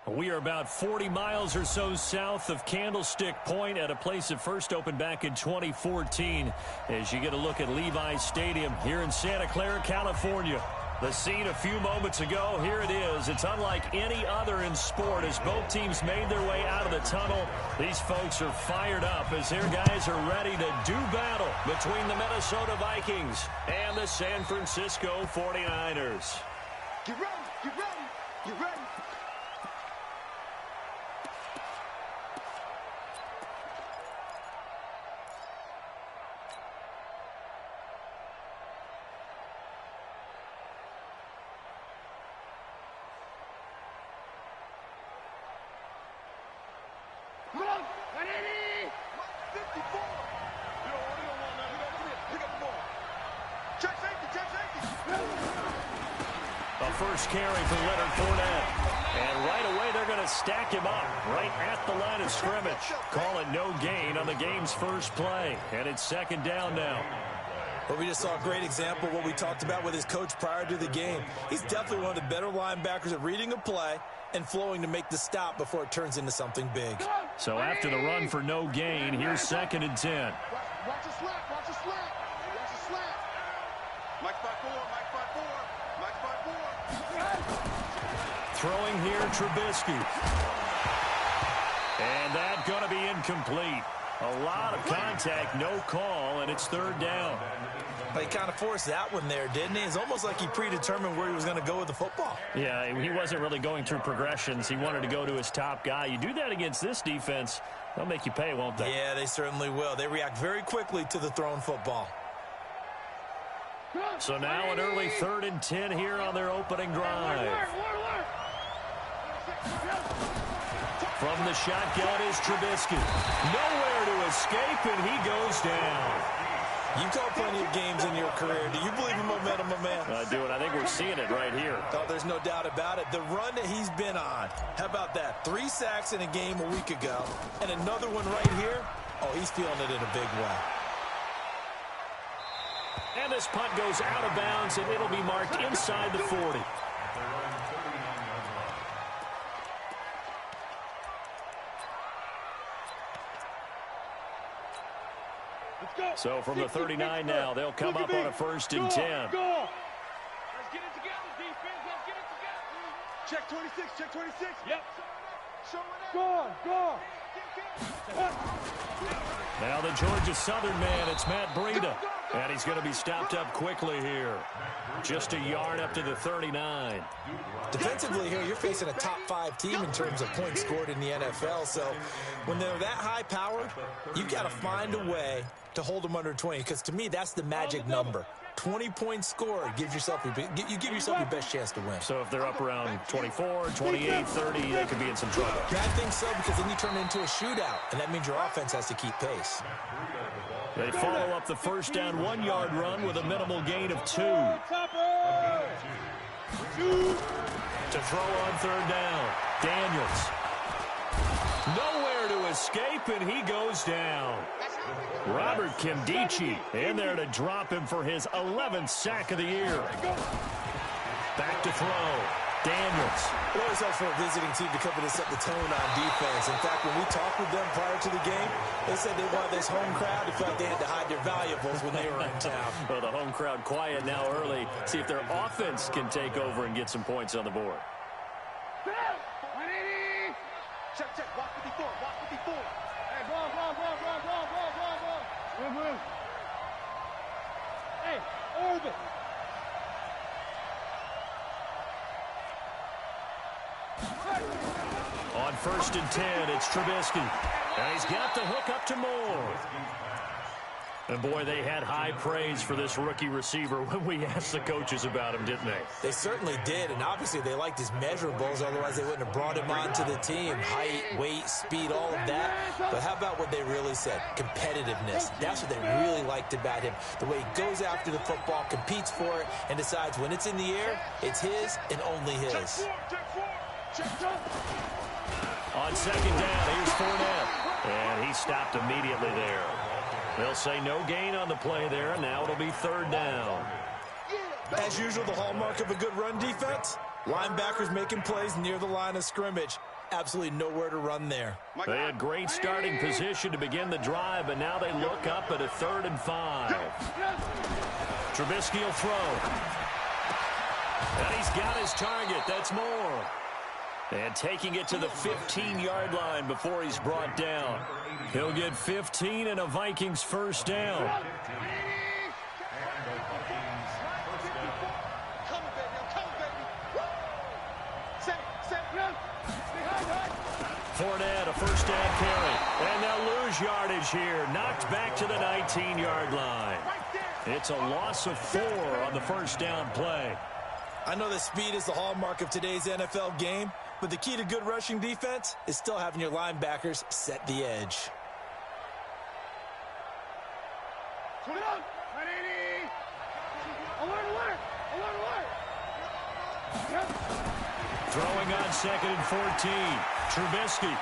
We are about 40 miles or so south of Candlestick Point at a place that first opened back in 2014 as you get a look at Levi's Stadium here in Santa Clara, California. The scene a few moments ago, here it is. It's unlike any other in sport as both teams made their way out of the tunnel. These folks are fired up as their guys are ready to do battle between the Minnesota Vikings and the San Francisco 49ers. Get ready, get ready, get ready. First carry for Leonard Fournette. And right away, they're going to stack him up right at the line of scrimmage. Call it no gain on the game's first play. And it's second down now. Well, we just saw a great example of what we talked about with his coach prior to the game. He's definitely one of the better linebackers at reading a play and flowing to make the stop before it turns into something big. So after the run for no gain, here's 2nd and 10. Watch your slap, watch your slap, watch your slap. Mike 5-4, Mike 5-4, Mike 5-4. Throwing here, Trubisky. And that's going to be incomplete. A lot of contact, no call, and it's 3rd down. But he kind of forced that one there, didn't he? It's almost like he predetermined where he was going to go with the football. Yeah, he wasn't really going through progressions. He wanted to go to his top guy. You do that against this defense, they'll make you pay, won't they? Yeah, they certainly will. They react very quickly to the thrown football. So now an early 3rd and 10 here on their opening drive. From the shotgun is Trubisky. Nowhere to escape, and he goes down. You've called plenty of games in your career. Do you believe in momentum, my man? I do, and I think we're seeing it right here. Oh, there's no doubt about it. The run that he's been on, how about that? 3 sacks in a game a week ago, and another one right here. Oh, he's feeling it in a big way. And this punt goes out of bounds, and it'll be marked inside the 40. So from the 39 now, they'll come up on a 1st and 10. Let's get it together, defense. Let's get it together. Check 26, check 26. Yep. Go. Now the Georgia Southern man, it's Matt Breida. And he's going to be stopped up quickly here. Just a yard up to the 39. Defensively here, you're facing a top 5 team in terms of points scored in the NFL. So when they're that high-powered, you've got to find a way to hold them under 20. Because to me, that's the magic number. 20 points scored, you give yourself your best chance to win. So if they're up around 24, 28, 30, they could be in some trouble. I think so, because then you turn it into a shootout, and that means your offense has to keep pace. They follow up the first down 1-yard run with a minimal gain of 2. To throw on 3rd down, Daniels. Nowhere to escape, and he goes down. Robert Kimdichie in there to drop him for his 11th sack of the year. Back to throw. Daniels. It always helps for a visiting team to come in and set the tone on defense. In fact, when we talked with them prior to the game, they said they wanted this home crowd to feel like they had to hide their valuables when they were in town. Well, the home crowd quiet now early. See if their offense can take over and get some points on the board. Check, walk 54, walk 54. Hey, ball. Move. Hey, orbit. On 1st and 10, it's Trubisky. And he's got the hook up to Moore. And, boy, they had high praise for this rookie receiver when we asked the coaches about him, didn't they? They certainly did, and obviously they liked his measurables. Otherwise, they wouldn't have brought him onto the team. Height, weight, speed, all of that. But how about what they really said? Competitiveness. That's what they really liked about him. The way he goes after the football, competes for it, and decides when it's in the air, it's his and only his. On 2nd down, here's Fournette. And he stopped immediately there. They'll say no gain on the play there, and now it'll be 3rd down. As usual, the hallmark of a good run defense, linebackers making plays near the line of scrimmage. Absolutely nowhere to run there. They had great starting position to begin the drive, but now they look up at a 3rd and 5. Trubisky will throw. And he's got his target. That's more. And taking it to the 15-yard line before he's brought down. He'll get 15 and a Vikings first down. Fournette, a first down carry. And they'll lose yardage here. Knocked back to the 19-yard line. It's a loss of 4 on the first down play. I know that speed is the hallmark of today's NFL game, but the key to good rushing defense is still having your linebackers set the edge. Throwing on 2nd and 14. Trubisky.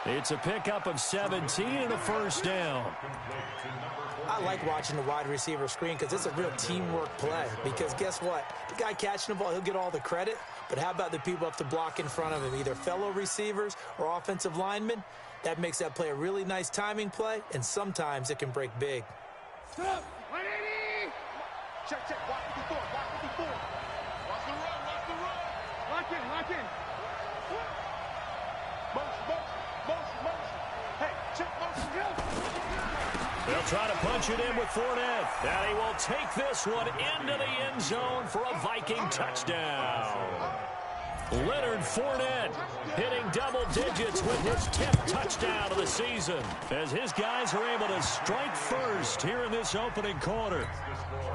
It's a pickup of 17 and a first down. I like watching the wide receiver screen because it's a real teamwork play. Because guess what? The guy catching the ball, he'll get all the credit. But how about the people up to block in front of him, either fellow receivers or offensive linemen? That makes that play a really nice timing play, and sometimes it can break big. Stop! 180! Check, check. Watch 54. Watch 54. Watch the run. Watch the run. Lock in. Lock in. Motion, motion, motion, motion. Hey, check motion. Go. They'll try to punch it in with Fournette. And he will take this one into the end zone for a Viking touchdown. Leonard Fournette hitting double digits with his 10th touchdown of the season as his guys are able to strike first here in this opening quarter.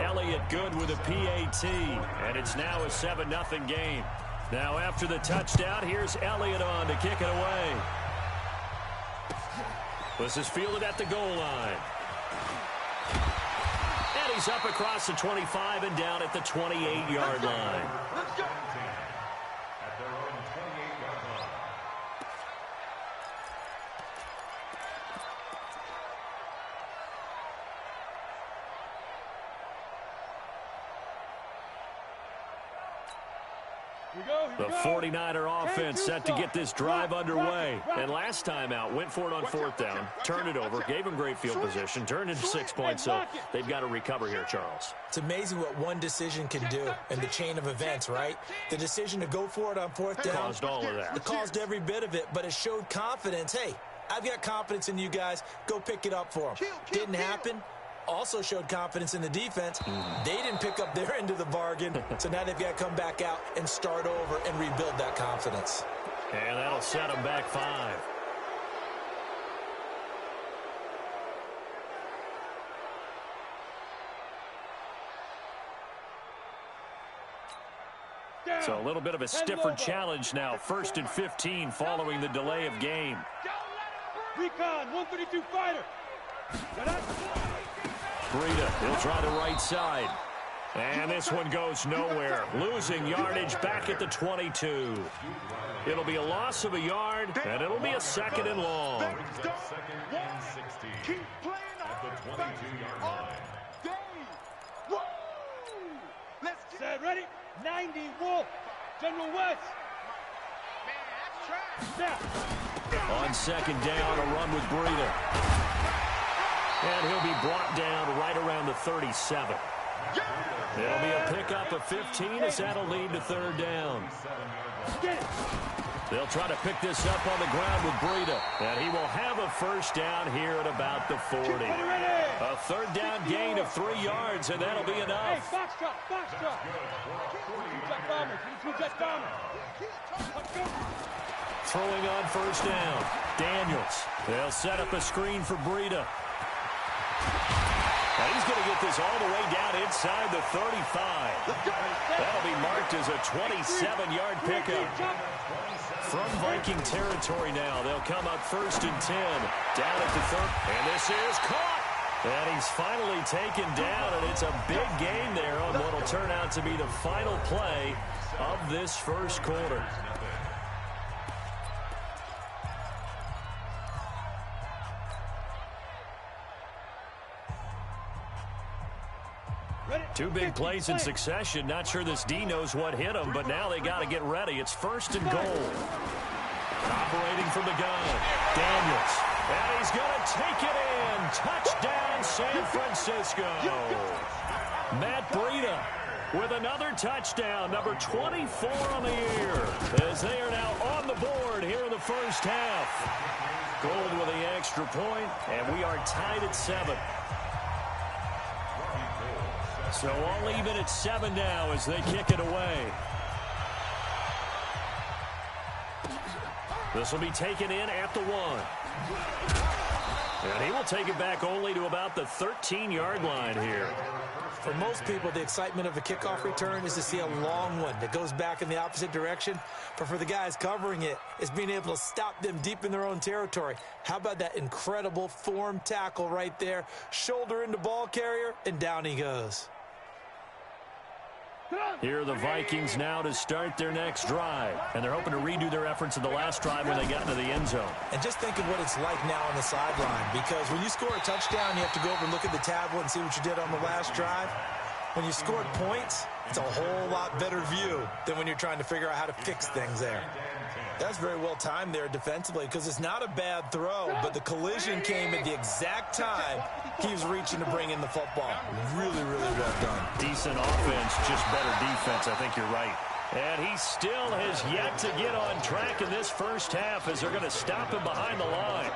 Elliott good with a PAT, and it's now a 7-0 game. Now after the touchdown, here's Elliott on to kick it away. This is fielded at the goal line. And he's up across the 25 and down at the 28-yard line. Let's go. The 49er offense set to get this drive underway. And last time out, went for it on 4th down, turned it over, gave them great field position, turned into 6 points, so they've got to recover here, Charles. It's amazing what one decision can do in the chain of events, right? The decision to go for it on 4th down. Caused all of that. It caused every bit of it, but it showed confidence. Hey, I've got confidence in you guys. Go pick it up for them. Didn't happen. Also showed confidence in the defense. They didn't pick up their end of the bargain, so now they've got to come back out and start over and rebuild that confidence. And that'll set them back 5. So a little bit of a stiffer challenge now. 1st and 15 following the delay of game. Recon, 132 fighter. Breida, he'll try the right side. And this one goes nowhere. Losing yardage back at the 22. It'll be a loss of a yard, and it'll be a 2nd and long. Keep playing at the 22-yard line. Let's get set. Ready? 90 Wolf. General West. On 2nd down, a run with Breida. And he'll be brought down right around the 37. It'll be a pickup of 15 as that'll lead to 3rd down. They'll try to pick this up on the ground with Breida. And he will have a first down here at about the 40. A 3rd down gain of 3 yards, and that'll be enough. Box drop, box drop. Throwing on 1st down. Daniels. They'll set up a screen for Breida. And he's going to get this all the way down inside the 35. That'll be marked as a 27-yard pickup. From Viking territory now, they'll come up 1st and 10. Down at the 3rd. And this is caught. And he's finally taken down, and it's a big gain there on what will turn out to be the final play of this first quarter. Ready? Two big plays in succession. Not sure this D knows what hit him, but now they got to get ready. It's 1st and goal. Operating from the gun, Daniels. And he's going to take it in. Touchdown, San Francisco. Matt Breida with another touchdown, number 24 on the year, as they are now on the board here in the first half. Gold with the extra point, and we are tied at 7. So all even at 7 now as they kick it away. This will be taken in at the 1. And he will take it back only to about the 13-yard line here. For most people, the excitement of a kickoff return is to see a long one that goes back in the opposite direction. But for the guys covering it, it's being able to stop them deep in their own territory. How about that incredible form tackle right there? Shoulder into ball carrier, and down he goes. Here are the Vikings now to start their next drive. And they're hoping to redo their efforts of the last drive when they got into the end zone. And just think of what it's like now on the sideline. Because when you score a touchdown, you have to go over and look at the tablet and see what you did on the last drive. When you scored points, it's a whole lot better view than when you're trying to figure out how to fix things there. That's very well timed there defensively because it's not a bad throw, but the collision came at the exact time he was reaching to bring in the football. Really, really well done. Decent offense, just better defense. I think you're right. And he still has yet to get on track in this first half as they're going to stop him behind the line.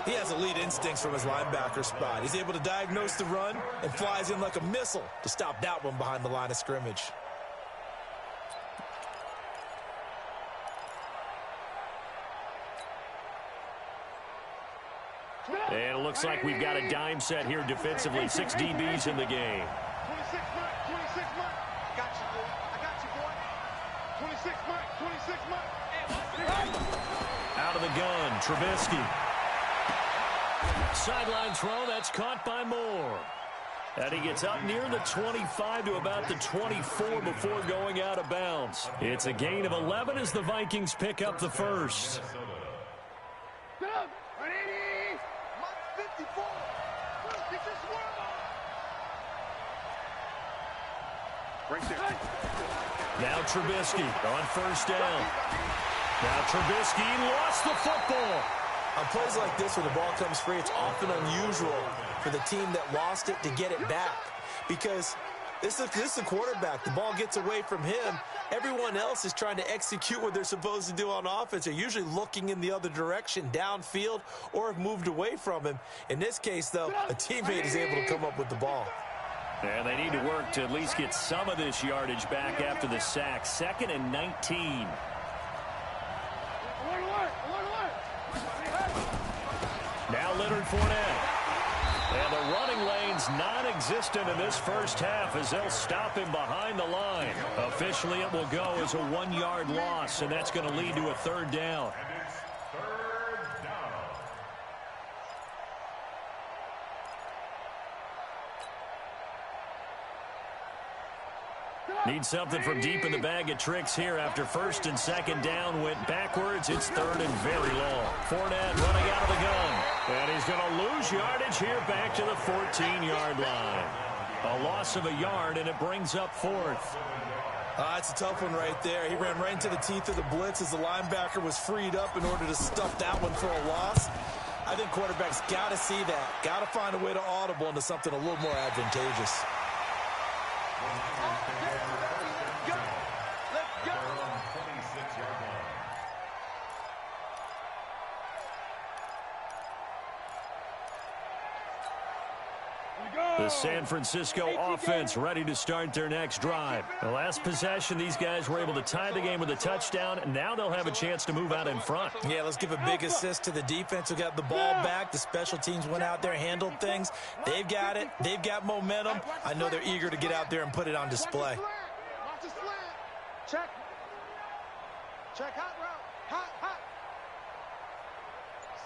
He has elite instincts from his linebacker spot. He's able to diagnose the run and flies in like a missile to stop that one behind the line of scrimmage. And it looks like we've got a dime set here defensively. 6 DBs in the game. 26 mark, 26 mark. I got you, boy. I got you, boy. 26 mark, 26 mark. Out of the gun, Trubisky. Sideline throw, that's caught by Moore. And he gets up near the 25 to about the 24 before going out of bounds. It's a gain of 11 as the Vikings pick up the first. Right there. Now Trubisky on first down. Now Trubisky lost the football. On plays like this where the ball comes free, it's often unusual for the team that lost it to get it back. Because this is a quarterback. The ball gets away from him. Everyone else is trying to execute what they're supposed to do on offense. They're usually looking in the other direction, downfield, or have moved away from him. In this case, though, a teammate is able to come up with the ball. And they need to work to at least get some of this yardage back after the sack. 2nd and 19. Now Leonard Fournette. And the running lane's non-existent in this first half as they'll stop him behind the line. Officially, it will go as a 1-yard loss, and that's going to lead to a 3rd down. Need something from deep in the bag of tricks here after 1st and 2nd down went backwards. It's 3rd and very long. Fournette running out of the gun. And he's going to lose yardage here back to the 14-yard line. A loss of a yard, and it brings up 4th. It's a tough one right there. He ran right into the teeth of the blitz as the linebacker was freed up in order to stuff that one for a loss. I think quarterbacks got to see that. Got to find a way to audible into something a little more advantageous. The San Francisco offense ready to start their next drive. The last possession, these guys were able to tie the game with a touchdown, and now they'll have a chance to move out in front. Yeah, let's give a big assist to the defense who got the ball back. The special teams went out there, handled things. They've got it. They've got momentum. I know they're eager to get out there and put it on display. Watch the slant. Check. Check hot route. Hot.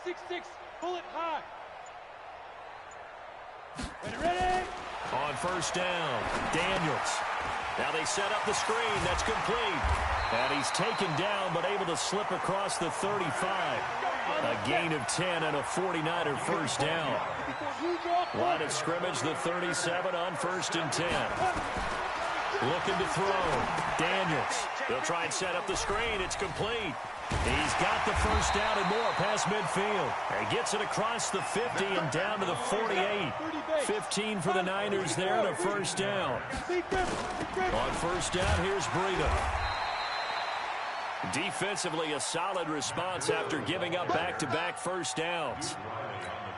6-6. Pull it high. Ready? On first down, Daniels. Now they set up the screen. That's complete. And he's taken down but able to slip across the 35. A gain of 10 and a 49er first down. Line of scrimmage, the 37 on 1st and 10. Looking to throw. Daniels. They'll try and set up the screen. It's complete. He's got the first down and more past midfield. And he gets it across the 50 and down to the 48. 15 for the Niners there and a first down. On first down, here's Breida. Defensively, a solid response after giving up back-to-back first downs.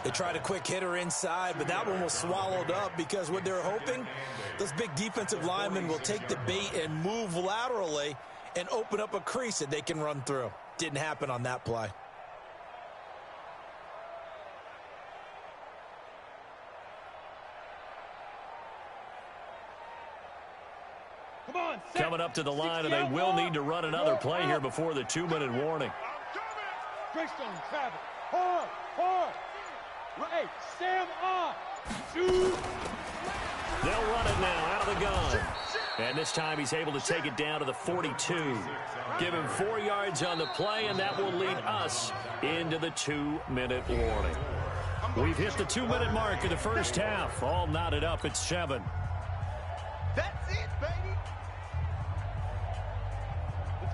They tried a quick hitter inside, but that one was swallowed up because what they're hoping, those big defensive linemen will take the bait and move laterally and open up a crease that they can run through. Didn't happen on that play. Coming up to the line, and they will need to run another play here before the 2-minute warning. Greystone, Travis. Hard, hard. Hey, Sam on. Shoot. They'll run it now out of the gun. And this time he's able to take it down to the 42. Give him 4 yards on the play, and that will lead us into the 2-minute warning. We've hit the 2-minute mark in the first half. All knotted up at 7. That's it, baby.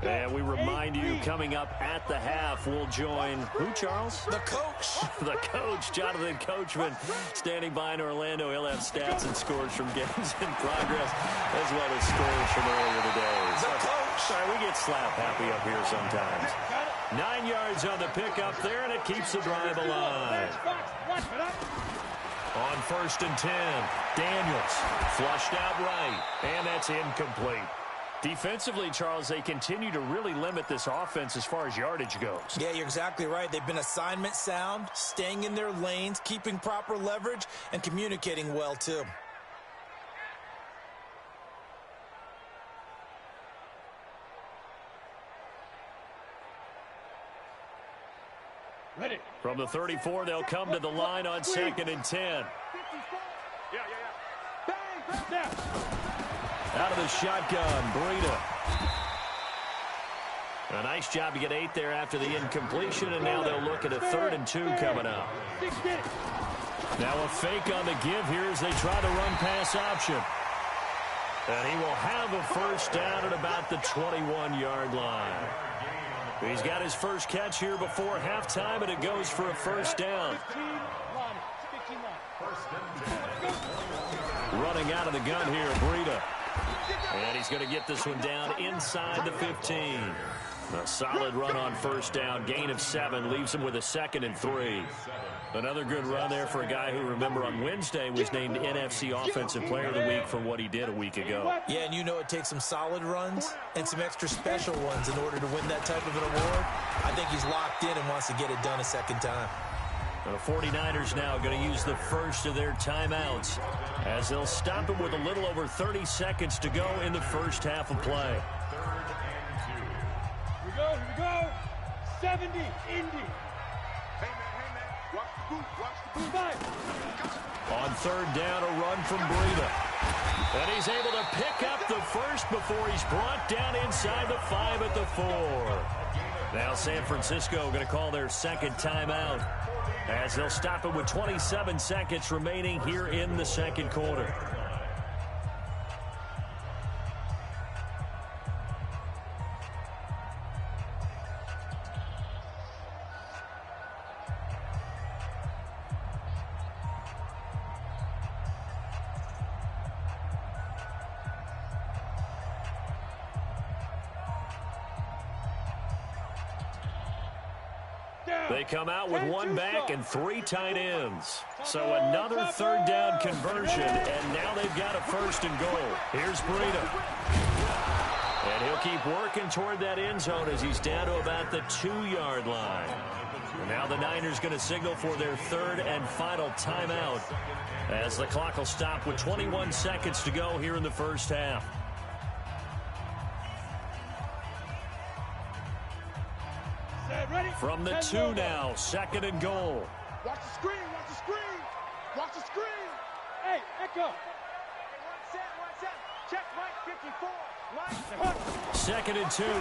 And we remind you, coming up at the half, we'll join who, Charles? The coach. The coach, Jonathan Coachman, standing by in Orlando. He'll have stats and scores from games in progress, as well as scores from earlier today. The coach. Sorry, we get slap happy up here sometimes. 9 yards on the pickup there, and it keeps the drive alive. On 1st and 10, Daniels flushed out right, and that's incomplete. Defensively, Charles, they continue to really limit this offense as far as yardage goes. Yeah, you're exactly right. They've been assignment sound, staying in their lanes, keeping proper leverage, and communicating well, too. Ready. From the 34, they'll come to the line on 2nd and 10. Snap. Out of the shotgun, Breida. A nice job to get 8 there after the incompletion, and now they'll look at a 3rd and 2 coming up. Now a fake on the give here as they try the run-pass option. And he will have a first down at about the 21-yard line. He's got his first catch here before halftime, and it goes for a first down. Running out of the gun here, Breida. And he's going to get this one down inside the 15. A solid run on first down. Gain of 7 leaves him with a 2nd and 3. Another good run there for a guy who, remember, on Wednesday was named NFC Offensive Player of the Week for what he did a week ago. Yeah, and you know it takes some solid runs and some extra special ones in order to win that type of an award. I think he's locked in and wants to get it done a second time. And the 49ers now going to use the first of their timeouts as they'll stop him with a little over 30 seconds to go in the first half of play. Here we go. 70, Indy. Hey, man. Watch the boot. On 3rd down, a run from Breida. And he's able to pick up the first before he's brought down inside the 5 at the 4. Now San Francisco going to call their 2nd timeout as they'll stop it with 27 seconds remaining here in the 2nd quarter. They come out with 1 back and 3 tight ends. So another 3rd down conversion, and now they've got a 1st and goal. Here's Breida. And he'll keep working toward that end zone as he's down to about the 2-yard line. And now the Niners going to signal for their 3rd and final timeout as the clock will stop with 21 seconds to go here in the first half. From the 2 now, 2nd and goal. Watch the screen. Watch the screen. Hey, Echo. One set. Check right 54. 2nd and 2. And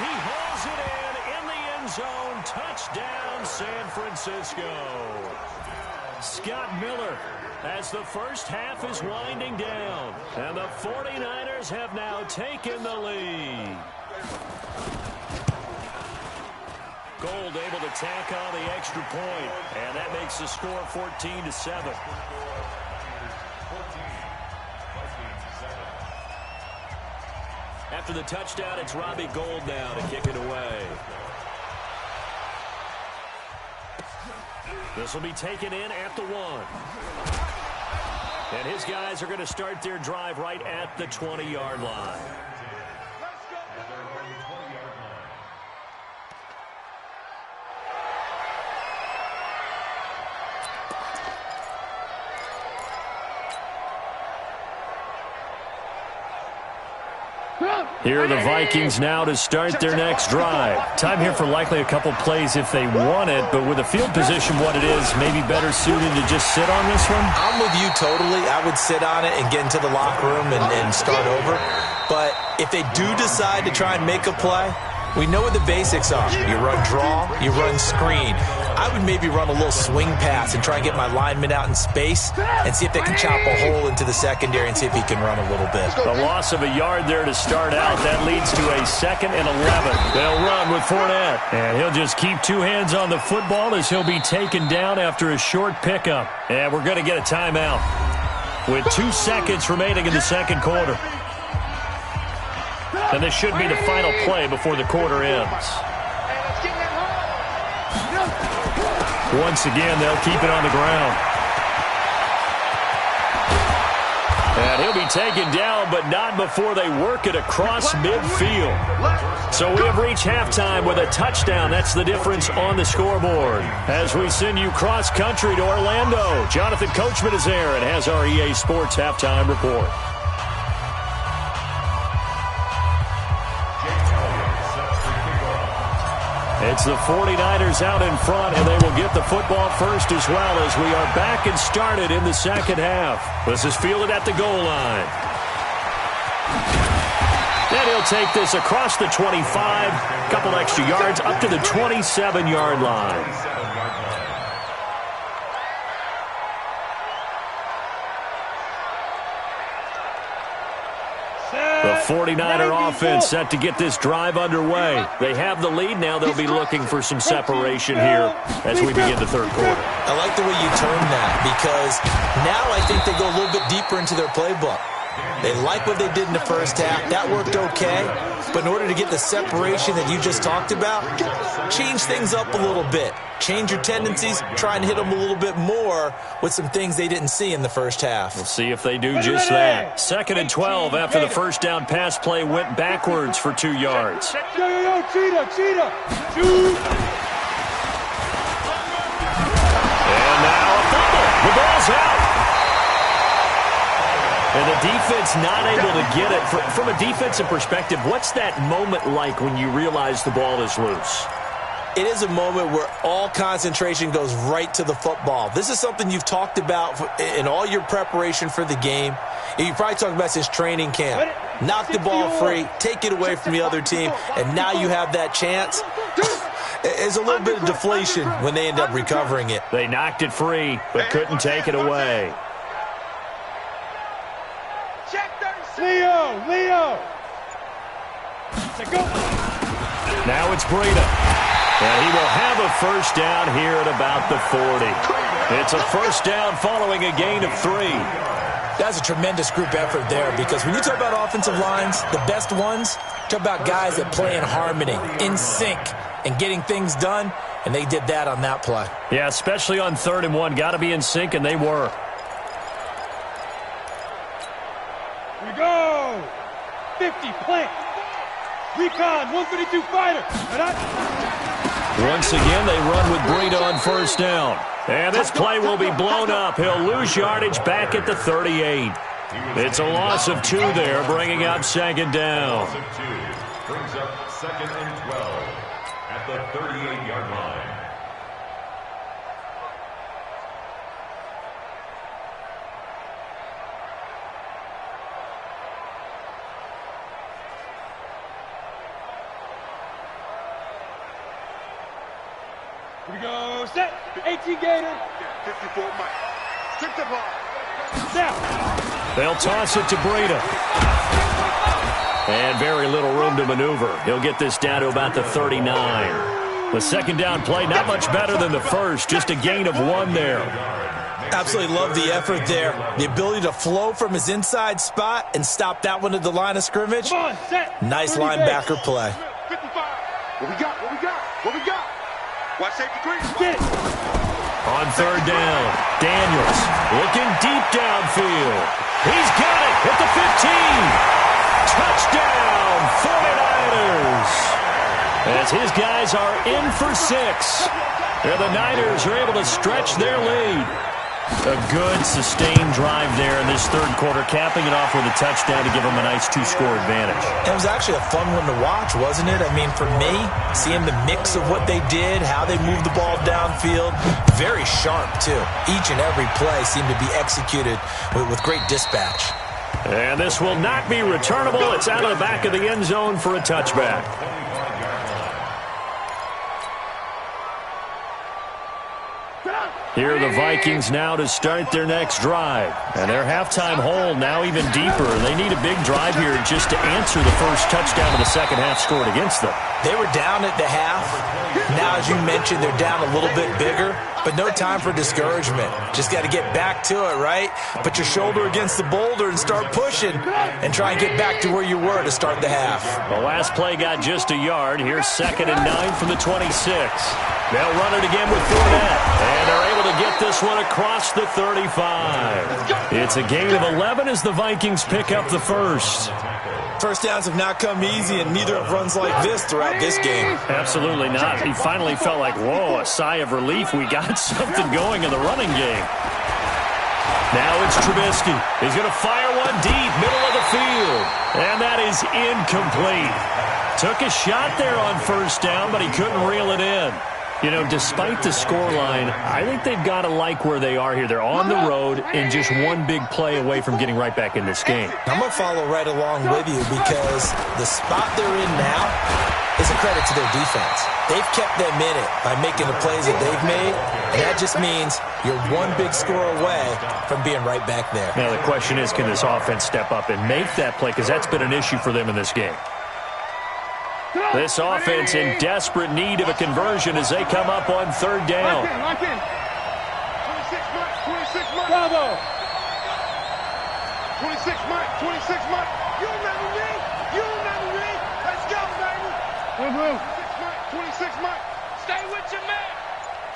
he hauls it in the end zone. Touchdown, San Francisco. Scott Miller, as the first half is winding down, and the 49ers have now taken the lead. Gold able to tack on the extra point, and that makes the score 14-7. After the touchdown, it's Robbie Gould now to kick it away. This will be taken in at the 1. And his guys are going to start their drive right at the 20-yard line. Here are the Vikings now to start their next drive. Time here for likely a couple plays if they want it, but with the field position what it is, maybe better suited to just sit on this one? I'm with you totally. I would sit on it and get into the locker room and start over. But if they do decide to try and make a play, we know what the basics are. You run draw, you run screen. I would maybe run a little swing pass and try and get my lineman out in space and see if they can chop a hole into the secondary and see if he can run a little bit. The loss of a yard there to start out. That leads to a 2nd and 11. They'll run with Fournette. And he'll just keep two hands on the football as he'll be taken down after a short pickup. And we're going to get a timeout with 2 seconds remaining in the second quarter. And this should be the final play before the quarter ends. Once again, they'll keep it on the ground. And he'll be taken down, but not before they work it across midfield. So we have reached halftime with a touchdown. That's the difference on the scoreboard. As we send you cross-country to Orlando, Jonathan Coachman is there and has our EA Sports halftime report. It's the 49ers out in front, and they will get the football first as well as we are back and started in the second half. This is fielded at the goal line. And he'll take this across the 25, a couple extra yards, up to the 27-yard line. The 49er offense set to get this drive underway. They have the lead now. They'll be looking for some separation here as we begin the third quarter. I like the way you term that because now I think they go a little bit deeper into their playbook. They like what they did in the first half. That worked okay. But in order to get the separation that you just talked about, change things up a little bit. Change your tendencies. Try and hit them a little bit more with some things they didn't see in the first half. We'll see if they do just that. 2nd and 12 after the first down pass play went backwards for 2 yards. Yo, cheetah. Shoot. And now a fumble. The ball's out. And the defense not able to get it. From a defensive perspective, what's that moment like when you realize the ball is loose? It is a moment where all concentration goes right to the football. This is something you've talked about in all your preparation for the game. You probably talked about since training camp. Knock the ball free, take it away from the other team, and now you have that chance. There's a little bit of deflation when they end up recovering it. They knocked it free, but couldn't take it away. Leo. Now it's Breida. And he will have a first down here at about the 40. It's a first down following a gain of 3. That's a tremendous group effort there because when you talk about offensive lines, the best ones, talk about guys that play in harmony, in sync, and getting things done, and they did that on that play. Yeah, especially on 3rd and 1. Got to be in sync, and they were. Here we go. 50, plant. Recon, 152 fighter. Once again, they run with Breida on first down. And this play will be blown up. He'll lose yardage back at the 38. It's a loss of 2 there, bringing up 2nd down. Brings up 2nd and 12 at the 38-yard line. Here we go. Set. 18 Gator. 54 Mike. Took the ball. Now. They'll toss it to Breida. And very little room to maneuver. He'll get this down to about the 39. The second down play, not much better than the first. Just a gain of 1 there. Absolutely love the effort there. The ability to flow from his inside spot and stop that one at the line of scrimmage. Come on, set. Nice linebacker play. 55. What we got? What we got? What we got? Watch safety green. Get it. On third down, Daniels looking deep downfield. He's got it at the 15. Touchdown, 49ers. As his guys are in for 6. And the Niners are able to stretch their lead. A good, sustained drive there in this third quarter, capping it off with a touchdown to give them a nice 2-score advantage. It was actually a fun one to watch, wasn't it? I mean, for me, seeing the mix of what they did, how they moved the ball downfield, very sharp, too. Each and every play seemed to be executed with great dispatch. And this will not be returnable. It's out of the back of the end zone for a touchback. Here are the Vikings now to start their next drive. And their halftime hole now even deeper. They need a big drive here just to answer the first touchdown of the second half scored against them. They were down at the half. Now, as you mentioned, they're down a little bit bigger, but no time for discouragement. Just got to get back to it, right? Put your shoulder against the boulder and start pushing and try and get back to where you were to start the half. The last play got just a yard. Here's 2nd and 9 from the 26. They'll run it again with Fournette, and they're able to get this one across the 35. It's a gain of 11 as the Vikings pick up the first. First downs have not come easy, and neither have runs like this throughout this game. Absolutely not. He finally felt like, whoa, a sigh of relief. We got something going in the running game. Now it's Trubisky. He's going to fire one deep, middle of the field. And that is incomplete. Took a shot there on first down, but he couldn't reel it in. You know, despite the scoreline, I think they've got to like where they are here. They're on the road and just one big play away from getting right back in this game. I'm going to follow right along with you because the spot they're in now is a credit to their defense. They've kept them in it by making the plays that they've made, and that just means you're one big score away from being right back there. Now the question is, can this offense step up and make that play? Because that's been an issue for them in this game. This offense in desperate need of a conversion as they come up on third down. Lock in. 26 Mike. 26 Mike. Bravo. 26 Mike. 26 Mike. You remember me? You remember me? Let's go, baby. 26 Mike. Stay with your man.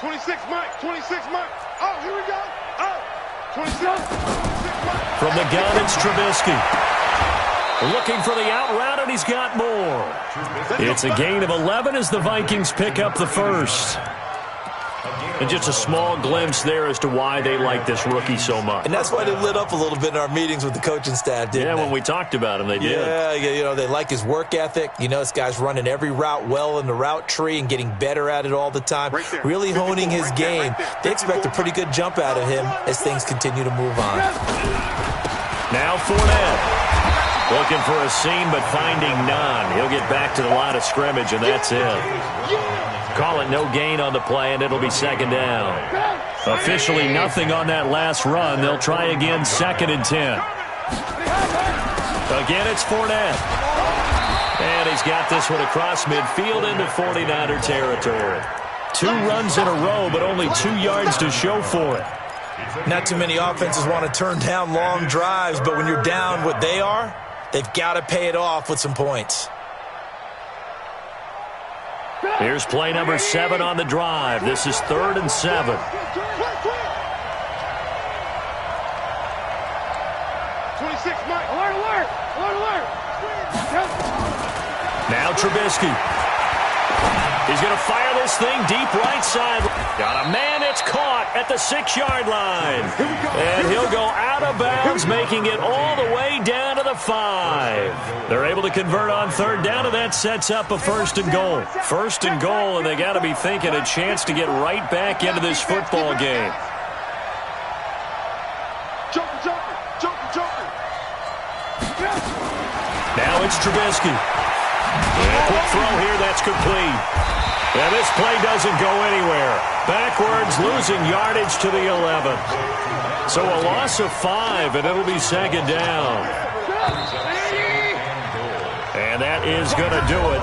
26 Mike. 26 Mike. Oh, here we go. Oh. 26 Mike. From the gun, it's Trubisky. Looking for the out route, and he's got more. It's a gain of 11 as the Vikings pick up the first. And just a small glimpse there as to why they like this rookie so much. And that's why they lit up a little bit in our meetings with the coaching staff, didn't they? When we talked about him, they did. Yeah, you know, they like his work ethic. You know, this guy's running every route well in the route tree and getting better at it all the time. Really honing his game. They expect a pretty good jump out of him as things continue to move on. Now Fournette. Looking for a seam, but finding none. He'll get back to the line of scrimmage, and that's it. Call it no gain on the play, and it'll be second down. Officially nothing on that last run. They'll try again, 2nd and 10. Again, it's Fournette. And he's got this one across midfield into 49er territory. 2 runs in a row, but only 2 yards to show for it. Not too many offenses want to turn down long drives, but when you're down what they are, they've got to pay it off with some points. Here's play number 7 on the drive. This is 3rd and 7. 26 Mike. Alert, alert. Alert, alert. Now Trubisky. He's going to fire this thing deep right side. Got a man that's caught at the 6-yard line. And he'll go out of bounds, making it all the way down to the 5. They're able to convert on third down, and that sets up a 1st and goal. 1st and goal, and they got to be thinking a chance to get right back into this football game. Joker. Now it's Trubisky. And a quick throw here, that's complete. And this play doesn't go anywhere. Backwards, losing yardage to the 11. So a loss of 5, and it'll be second down. And that is going to do it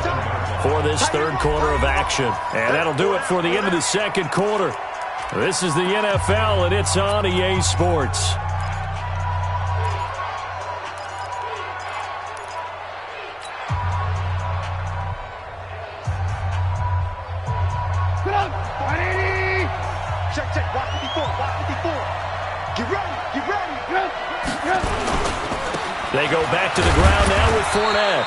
for this third quarter of action. And that'll do it for the end of the second quarter. This is the NFL, and it's on EA Sports. Check, check, watch 54, watch 54. Get ready, They go back to the ground now with Fournette.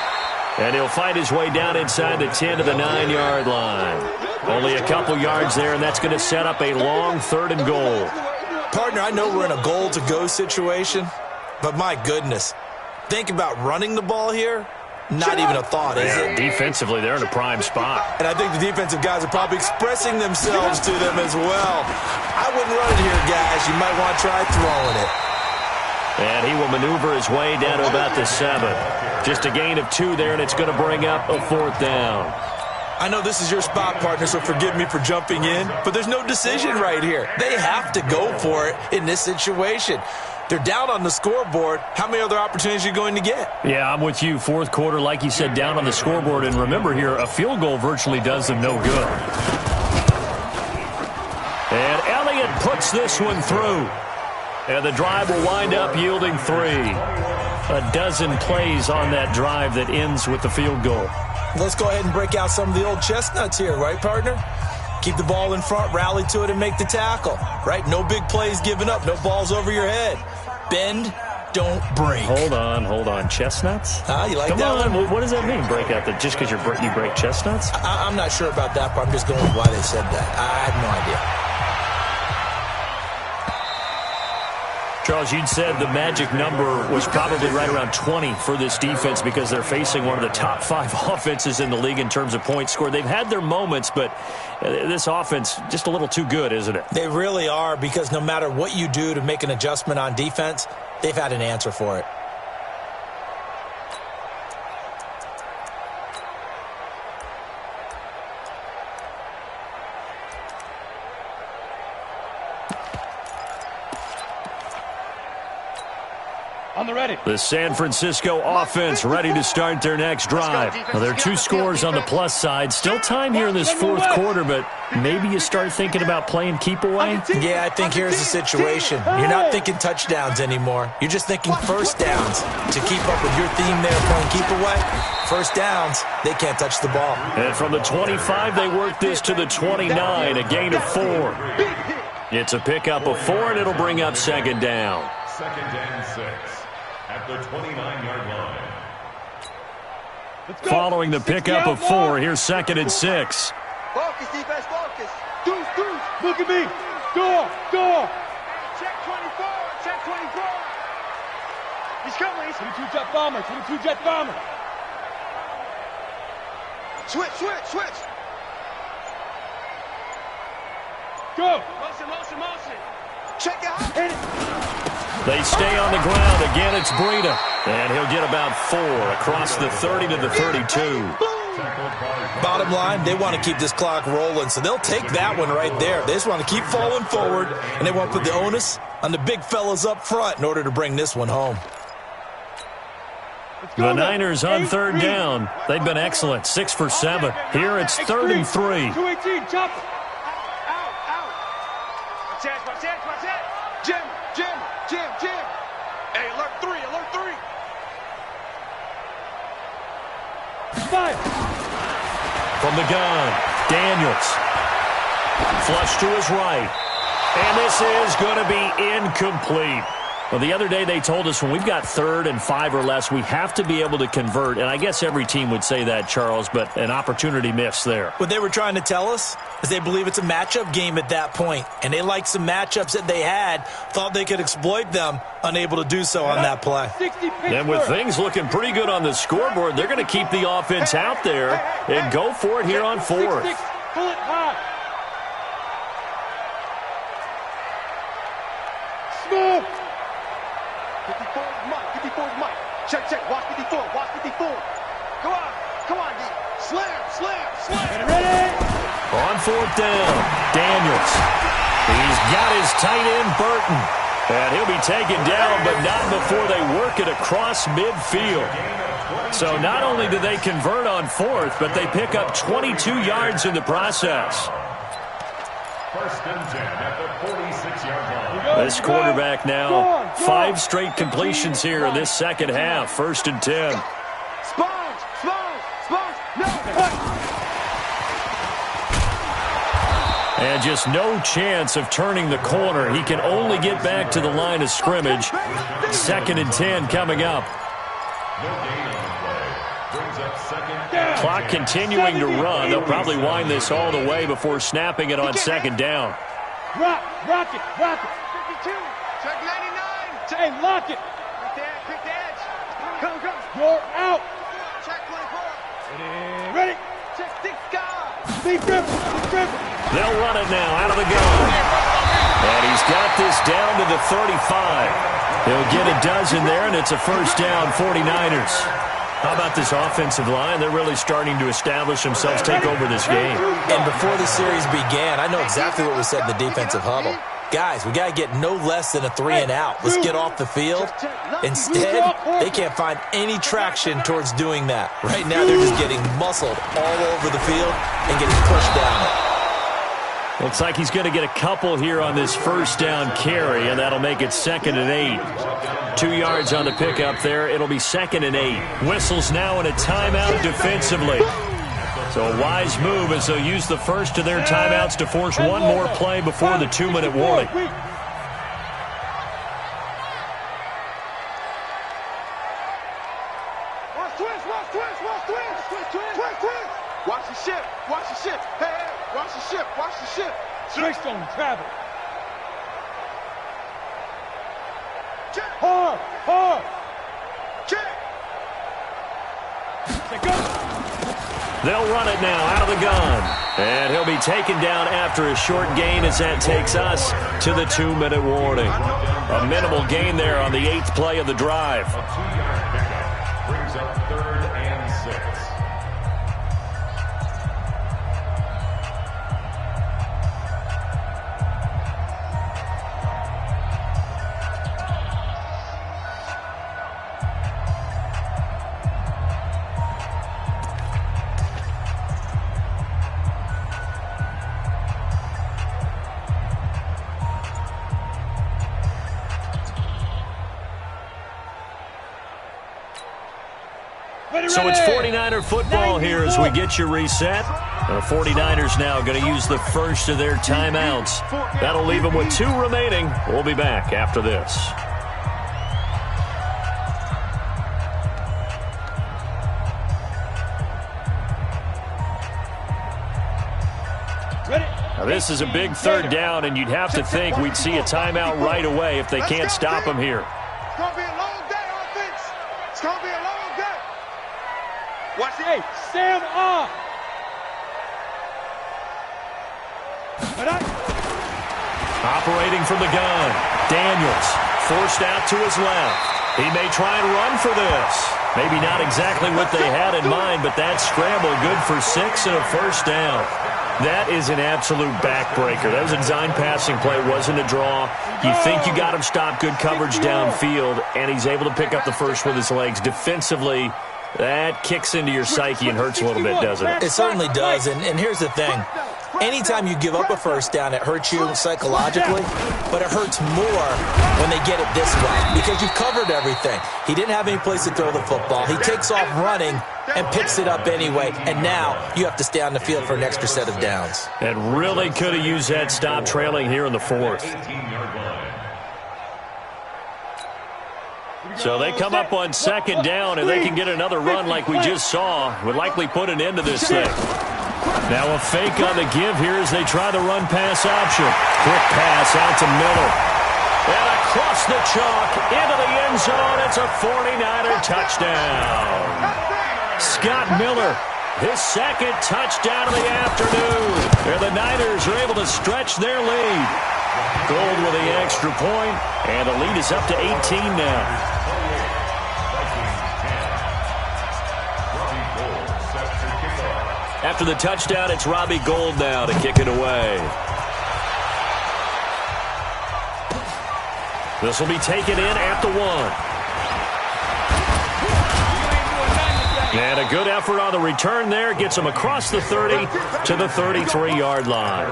And he'll fight his way down inside the 10 to the 9-yard line. Only a couple yards there, and that's going to set up a long 3rd and goal. Partner, I know we're in a goal-to-go situation, but my goodness, think about running the ball here. Not even a thought, is it? Defensively, they're in a prime spot. And I think the defensive guys are probably expressing themselves to them as well. I wouldn't run it here, guys. You might want to try throwing it. And he will maneuver his way down to about the 7. Just a gain of 2 there, and it's going to bring up a 4th down. I know this is your spot, partner, so forgive me for jumping in, but there's no decision right here. They have to go for it in this situation. They're down on the scoreboard. How many other opportunities are you going to get? Yeah, I'm with you. 4th quarter, like you said, down on the scoreboard. And remember here, a field goal virtually does them no good. And Elliott puts this one through. And the drive will wind up yielding 3. A dozen plays on that drive that ends with the field goal. Let's go ahead and break out some of the old chestnuts here, right, partner? Keep the ball in front, rally to it, and make the tackle, right? No big plays given up, no balls over your head. Bend, don't break. Hold on. Chestnuts? You like Come that on. one? What does that mean, break out? Just because you break chestnuts? I'm not sure about that, but I'm just going with why they said that. I have no idea. Charles, you'd said the magic number was probably right around 20 for this defense because they're facing one of the top 5 offenses in the league in terms of points scored. They've had their moments, but this offense just a little too good, isn't it? They really are, because no matter what you do to make an adjustment on defense, they've had an answer for it. On the ready. The San Francisco offense ready to start their next drive. Well, there are 2 scores on the plus side. Still time here in this 4th quarter, but maybe you start thinking about playing keep away? Yeah, I think here's the situation. You're not thinking touchdowns anymore. You're just thinking first downs. To keep up with your theme there, playing keep away, first downs, they can't touch the ball. And from the 25, they work this to the 29, a gain of 4. It's a pickup of 4, and it'll bring up second down. 2nd and 6 at the 29-yard line. Following the pickup of 4, here's 2nd and 6. Focus, defense, focus. Deuce. Look at me. Door. Check 24, check 24. He's coming. 22 jet bomber. Switch. Go. Motion. Check it out. Hit it. They stay on the ground. Again, it's Breida. And he'll get about 4 across the 30 to the 32. Bottom line, they want to keep this clock rolling, so they'll take that one right there. They just want to keep falling forward, and they want to put the onus on the big fellas up front in order to bring this one home. The Niners on 3rd down. They've been excellent, 6 for 7. Here it's 3rd and 3. 218, chop. My chance. Jim. Hey, alert 3. Fire. From the gun, Daniels. Flush to his right. And this is going to be incomplete. Well, the other day they told us when we've got 3rd and 5 or less, we have to be able to convert. And I guess every team would say that, Charles, but an opportunity missed there. What they were trying to tell us is they believe it's a matchup game at that point, and they liked some matchups that they had, thought they could exploit them, unable to do so on that play. And with things looking pretty good on the scoreboard, they're going to keep the offense out there and go for it here on 4th. Pull it high. Smooth. 54 is Mike. Check. Watch 54. Come on, D. Slam. Get ready. 4th down. Daniels. He's got his tight end, Burton. And he'll be taken down, but not before they work it across midfield. So not only do they convert on 4th, but they pick up 22 yards in the process. 1st and 10 at the 46-yard line. This quarterback now, 5 straight completions here in this second half. 1st and 10. And just no chance of turning the corner. He can only get back to the line of scrimmage. 2nd and 10 coming up. No gain on the play. Brings up 2nd. Clock continuing to run. They'll probably wind this all the way before snapping it on 2nd down. Rock it. 52. Check 99. Hey, lock it. Quick the edge. Come. You're out. Check 24. Ready. Check 6 guys. Big grip. They'll run it now out of the gun. And he's got this down to the 35. He'll get a dozen there, and it's a 1st down, 49ers. How about this offensive line? They're really starting to establish themselves, take over this game. And before the series began, I know exactly what we said in the defensive huddle. Guys, we got to get no less than a 3 and out. Let's get off the field. Instead, they can't find any traction towards doing that. Right now, they're just getting muscled all over the field and getting pushed down. Looks like he's going to get a couple here on this 1st down carry, and that'll make it 2nd and 8. 2 yards on the pickup there. It'll be 2nd and 8. Whistles now in a timeout defensively. So a wise move as they'll use the first of their timeouts to force one more play before the 2-minute warning. Watch the ship. Hey, watch the ship. Switched on travel. Check. Hard. Check. They'll run it now out of the gun. And he'll be taken down after a short gain as that takes us to the 2-minute warning. A minimal gain there on the 8th play of the drive. A 2-yard pickup brings up 3rd and 6. So it's 49er football here as we get you reset. The 49ers now going to use the first of their timeouts. That'll leave them with 2 remaining. We'll be back after this. Now this is a big 3rd down, and you'd have to think we'd see a timeout right away if they can't stop them here. It's going to be a long day, offense. It's going to be a long day. Watch it. Hey, Sam off. Operating from the gun. Daniels forced out to his left. He may try and run for this. Maybe not exactly what they had in mind, but that scramble good for 6 and a 1st down. That is an absolute backbreaker. That was a design passing play, wasn't a draw. You think you got him stopped, good coverage downfield, and he's able to pick up the first with his legs. Defensively, that kicks into your psyche and hurts a little bit, doesn't it? It certainly does, and here's the thing. Anytime you give up a 1st down, it hurts you psychologically, but it hurts more when they get it this way because you've covered everything. He didn't have any place to throw the football. He takes off running and picks it up anyway, and now you have to stay on the field for an extra set of downs. And really could have used that stop trailing here in the 4th. 18-yard line. So they come up on 2nd down, and they can get another run like we just saw. Would likely put an end to this thing. Now a fake on the give here as they try the run-pass option. Quick pass out to Miller. And across the chalk, into the end zone. It's a 49er touchdown. Scott Miller, his 2nd touchdown of the afternoon. And the Niners are able to stretch their lead. Gold with the extra point, and the lead is up to 18 now. After the touchdown, it's Robbie Gould now to kick it away. This will be taken in at the 1. And a good effort on the return there. Gets them across the 30 to the 33-yard line.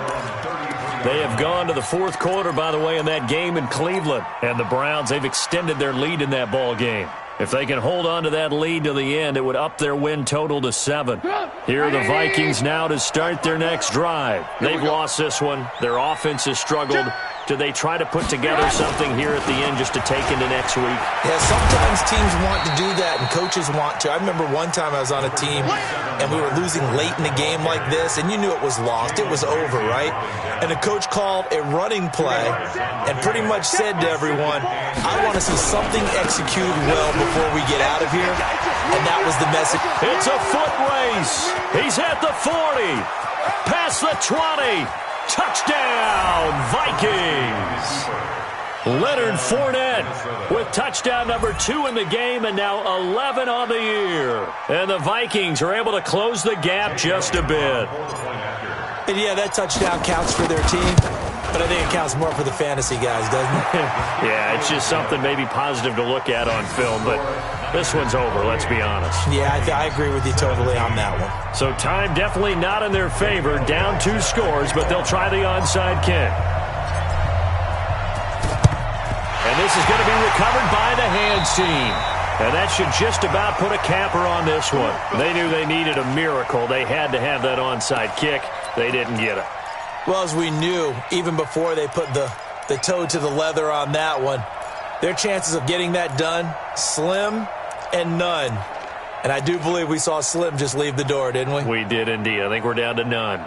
They have gone to the fourth quarter, by the way, in that game in Cleveland. And the Browns, they've extended their lead in that ball game. If they can hold on to that lead to the end, it would up their win total to 7. Here are the Vikings now to start their next drive. They've lost this one. Their offense has struggled. Do they try to put together something here at the end just to take into next week? Yeah, sometimes teams want to do that and coaches want to. I remember one time I was on a team and we were losing late in a game like this, and you knew it was lost. It was over, right? And the coach called a running play and pretty much said to everyone, I want to see something executed well before we get out of here. And that was the message. It's a foot race. He's at the 40. Past the 20. Touchdown, Vikings! Leonard Fournette with touchdown number 2 in the game and now 11 on the year. And the Vikings are able to close the gap just a bit. And yeah, that touchdown counts for their team, but I think it counts more for the fantasy guys, doesn't it? Yeah, it's just something maybe positive to look at on film, but this one's over, let's be honest. Yeah, I agree with you totally on that one. So time definitely not in their favor. Down 2 scores, but they'll try the onside kick. And this is going to be recovered by the hands team. And that should just about put a capper on this one. They knew they needed a miracle. They had to have that onside kick. They didn't get it. Well, as we knew, even before they put the toe to the leather on that one, their chances of getting that done, slim and none. And I do believe we saw Slim just leave the door, didn't we? We did indeed. I think we're down to none.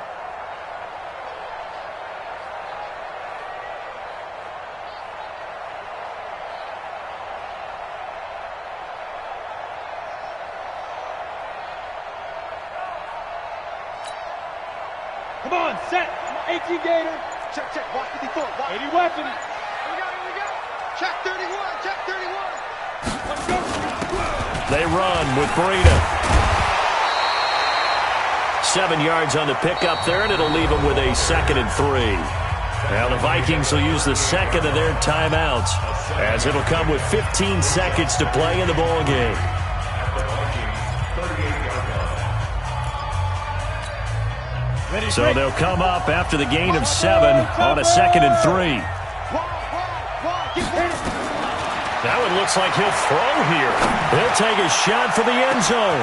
Come on, set. 18 Gator. Check, check. Watch 54. Watch. 80 weapon. Here we go. Check 31. Check 31. Let's go. They run with Breida. 7 yards on the pickup there, and it'll leave them with a 2nd and 3. Now the Vikings will use the second of their timeouts, as it'll come with 15 seconds to play in the ball game. So they'll come up after the gain of 7 on a 2nd and 3. Now it looks like he'll throw here. He'll take a shot for the end zone.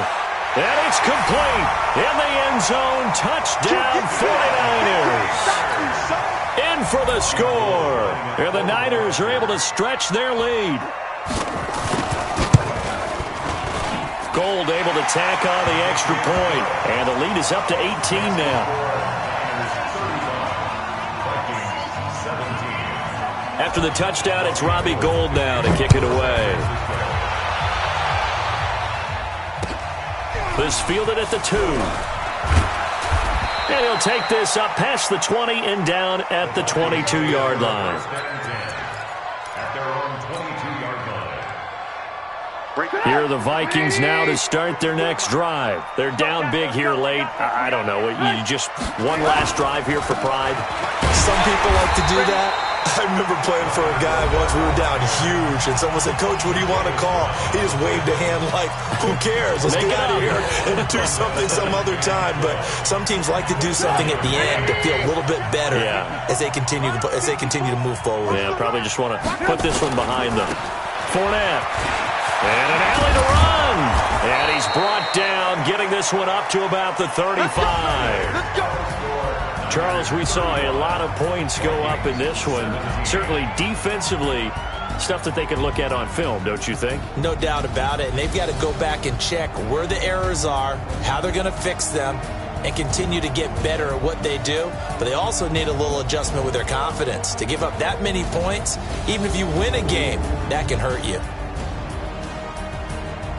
And it's complete. In the end zone, touchdown 49ers. In for the score. And the Niners are able to stretch their lead. Gould able to tack on the extra point. And the lead is up to 18 now. After the touchdown, it's Robbie Gould now to kick it away. This fielded at the 2. And he'll take this up past the 20 and down at the 22-yard line. Here are the Vikings now to start their next drive. They're down big here late. I don't know. You just one last drive here for pride? Some people like to do that. I remember playing for a guy once. We were down huge, and someone said, Coach, what do you want to call? He just waved a hand like, who cares? Let's get out of here and do something some other time. But some teams like to do something at the end to feel a little bit better as they continue to move forward. Yeah, probably just want to put this one behind them. Fournette. And an alley to run. And he's brought down, getting this one up to about the 35. Charles, we saw a lot of points go up in this one. Certainly defensively, stuff that they can look at on film, don't you think? No doubt about it. And they've got to go back and check where the errors are, how they're going to fix them, and continue to get better at what they do. But they also need a little adjustment with their confidence. To give up that many points, even if you win a game, that can hurt you.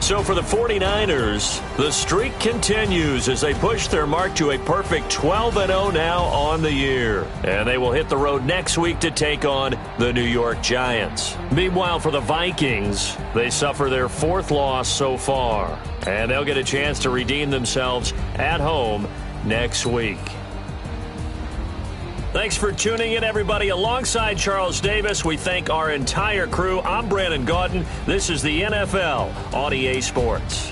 So for the 49ers, the streak continues as they push their mark to a perfect 12-0 now on the year. And they will hit the road next week to take on the New York Giants. Meanwhile, for the Vikings, they suffer their 4th loss so far. And they'll get a chance to redeem themselves at home next week. Thanks for tuning in, everybody. Alongside Charles Davis, we thank our entire crew. I'm Brandon Gaudin. This is the NFL on EA Sports.